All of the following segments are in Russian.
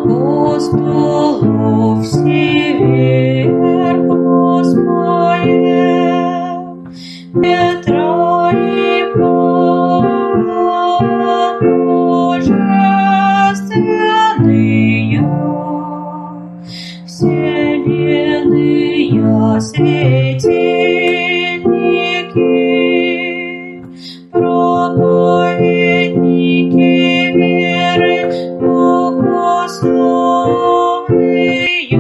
апостолов сверх Господа, Петра и Павла божественные, вселенные светильники, проповедники веры богословные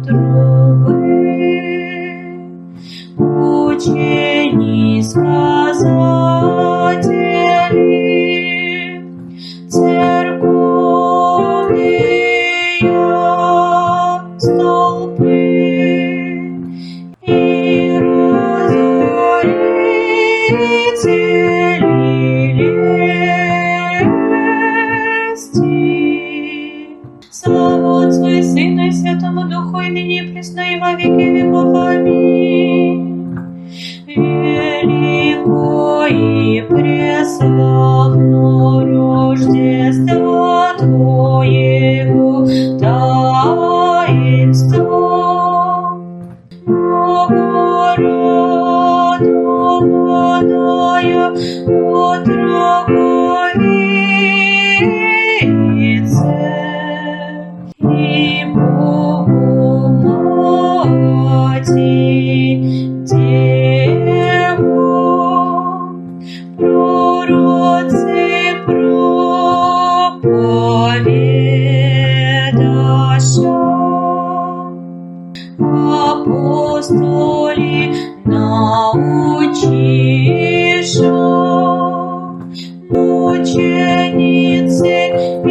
трубы, учени сказатели, церковные столпы и разорители лести. Слава Отцу и Сыну и Святому Духу, и ныне и присно и во веки веков. Аминь. Велико и преславно Рождество Твоего таинство, богорадованная от Роговицы и Богу Мати Деву, пророцы проповедаща, апостоли научиша, мученицы и